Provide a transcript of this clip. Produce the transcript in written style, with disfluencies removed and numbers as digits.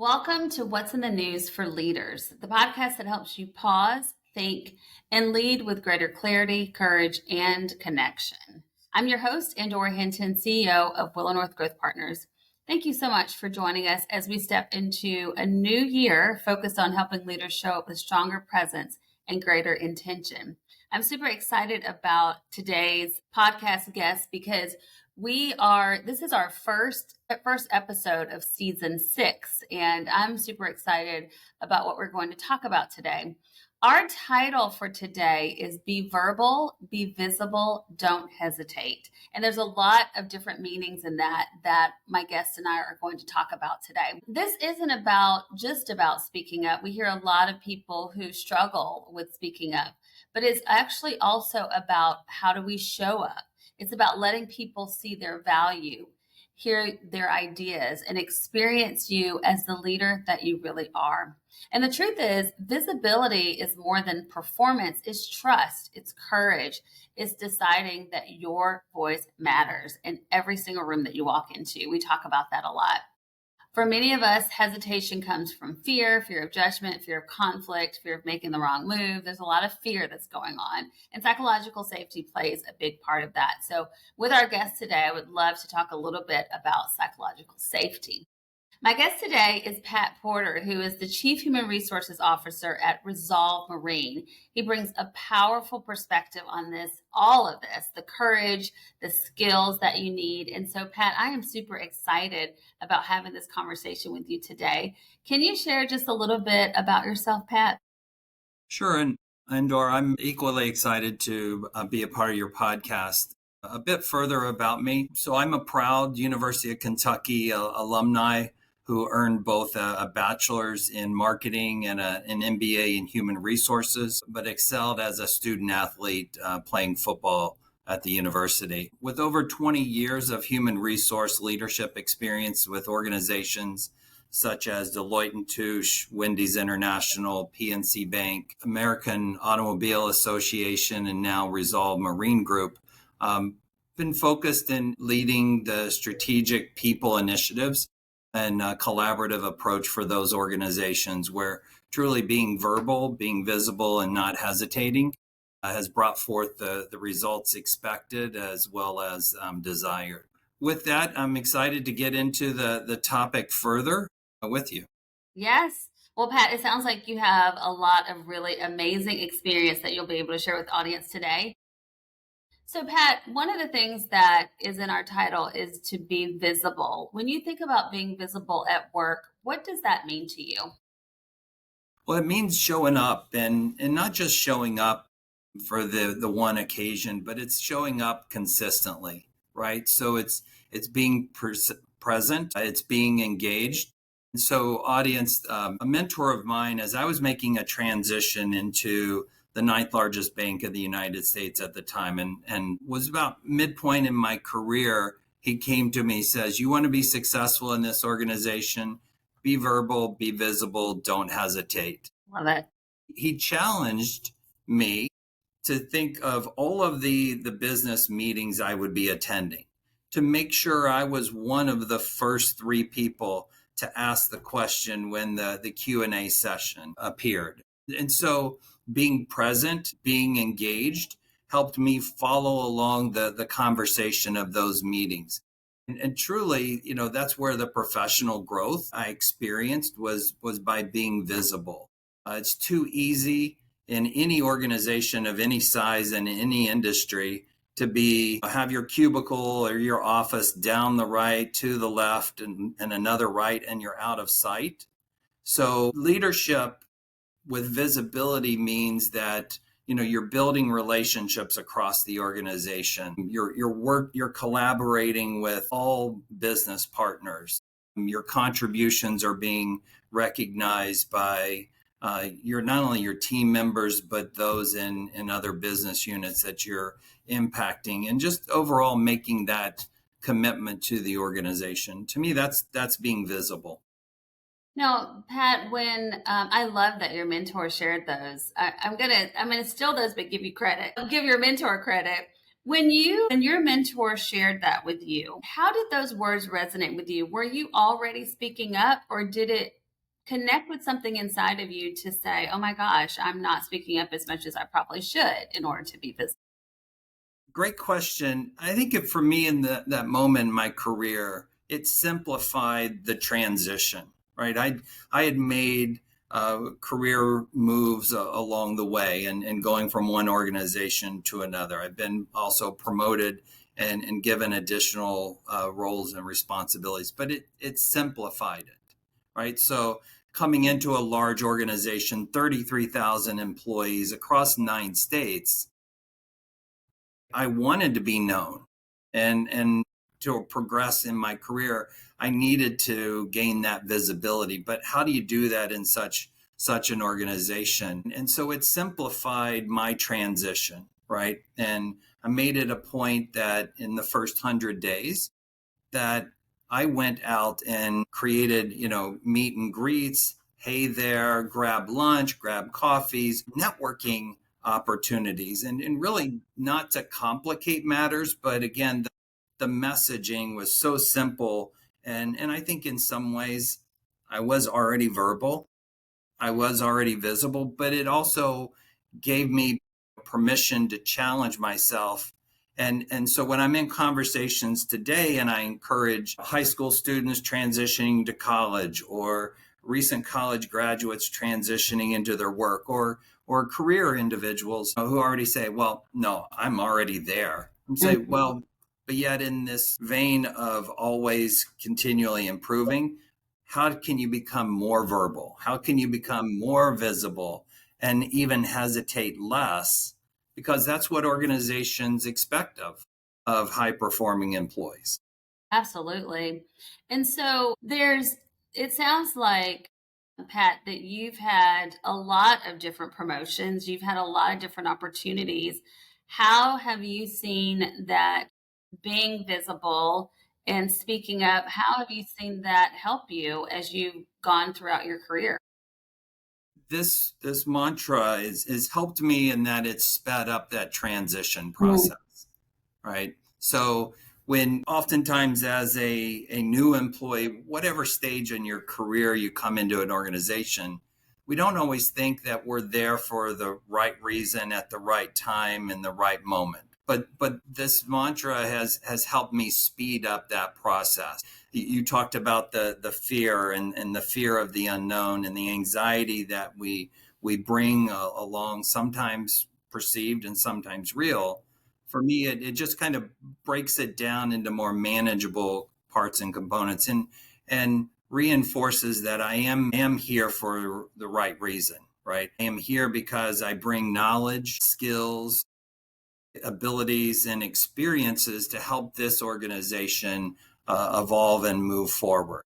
Welcome to What's in the News for Leaders, the podcast that helps you pause, think, and lead with greater clarity, courage, and connection. I'm your host, Andora Hinton, CEO of Willow North Growth Partners. Thank you so much for joining us as we step into a new year focused on helping leaders show up with stronger presence and greater intention. I'm super excited about today's podcast guest because this is our first episode of season 6, and I'm super excited about what we're going to talk about today. Our title for today is Be Verbal, Be Visible, Don't Hesitate. And there's a lot of different meanings in that my guest and I are going to talk about today. This isn't just about speaking up. We hear a lot of people who struggle with speaking up, but it's actually also about how do we show up. It's about letting people see their value, hear their ideas, and experience you as the leader that you really are. And the truth is, visibility is more than performance. It's trust, it's courage, it's deciding that your voice matters in every single room that you walk into. We talk about that a lot. For many of us, hesitation comes from fear of judgment, fear of conflict, fear of making the wrong move. There's a lot of fear that's going on, and psychological safety plays a big part of that. So with our guest today, I would love to talk a little bit about psychological safety. My guest today is Pat Porter, who is the Chief Human Resources Officer at Resolve Marine. He brings a powerful perspective on all of this, the courage, the skills that you need. And so, Pat, I am super excited about having this conversation with you today. Can you share just a little bit about yourself, Pat? Sure. And Andor, I'm equally excited to be a part of your podcast. A bit further about me. So I'm a proud University of Kentucky alumni who earned both a bachelor's in marketing and an MBA in human resources, but excelled as a student athlete playing football at the university. With over 20 years of human resource leadership experience with organizations such as Deloitte & Touche, Wendy's International, PNC Bank, American Automobile Association, and now Resolve Marine Group, been focused in leading the strategic people initiatives and collaborative approach for those organizations where truly being verbal, being visible, and not hesitating has brought forth the results expected as well as desired. With that, I'm excited to get into the topic further with you. Yes. Well, Pat, it sounds like you have a lot of really amazing experience that you'll be able to share with the audience today. So, Pat, one of the things that is in our title is to be visible. When you think about being visible at work, what does that mean to you? Well, it means showing up and not just showing up for the one occasion, but it's showing up consistently, right? So it's being present, it's being engaged. And so audience, a mentor of mine, as I was making a transition into the 9th largest bank of the United States at the time, and was about midpoint in my career, he came to me, says, you want to be successful in this organization, be verbal, be visible, don't hesitate. Love it. He challenged me to think of all of the business meetings I would be attending, to make sure I was one of the first 3 people to ask the question when the Q&A session appeared. And so being present, being engaged helped me follow along the conversation of those meetings. And truly, that's where the professional growth I experienced was by being visible. It's too easy in any organization of any size and in any industry to have your cubicle or your office down the right, to the left, and another right, and you're out of sight. So leadership with visibility means that you're building relationships across the organization. You're collaborating with all business partners. Your contributions are being recognized by not only your team members, but those in other business units that you're impacting, and just overall making that commitment to the organization. To me, that's being visible. Now, Pat, when I love that your mentor shared those. I'm gonna steal those, but give you credit. I'll give your mentor credit. When your mentor shared that with you, how did those words resonate with you? Were you already speaking up, or did it connect with something inside of you to say, oh my gosh, I'm not speaking up as much as I probably should in order to be visible? Great question. I think for me in that moment in my career, it simplified the transition, right? I had made career moves along the way and going from one organization to another. I've been also promoted and given additional roles and responsibilities, but it simplified it, right? So coming into a large organization, 33,000 employees across 9 states, I wanted to be known, and to progress in my career, I needed to gain that visibility. But how do you do that in such an organization? And so it simplified my transition, right? And I made it a point that in the first 100 days that I went out and created, meet and greets, hey there, grab lunch, grab coffees, networking opportunities, and really not to complicate matters, but again, the messaging was so simple. And I think in some ways I was already verbal, I was already visible, but it also gave me permission to challenge myself. And so when I'm in conversations today and I encourage high school students transitioning to college, or recent college graduates transitioning into their work, or career individuals who already say, well, no, I'm already there. And say, well, but yet in this vein of always continually improving, how can you become more verbal? How can you become more visible and even hesitate less? Because that's what organizations expect of high performing employees. Absolutely. And so it sounds like, Pat, that you've had a lot of different promotions, you've had a lot of different opportunities. How have you seen that being visible and speaking up? How have you seen that help you as you've gone throughout your career? This mantra is helped me in that it's sped up that transition Mm. process, right? So when oftentimes as a new employee, whatever stage in your career you come into an organization, we don't always think that we're there for the right reason at the right time in the right moment. But this mantra has helped me speed up that process. You talked about the fear and the fear of the unknown and the anxiety that we bring along, sometimes perceived and sometimes real. For me, it just kind of breaks it down into more manageable parts and components, and reinforces that I am here for the right reason, right? I am here because I bring knowledge, skills, abilities, and experiences to help this organization evolve and move forward.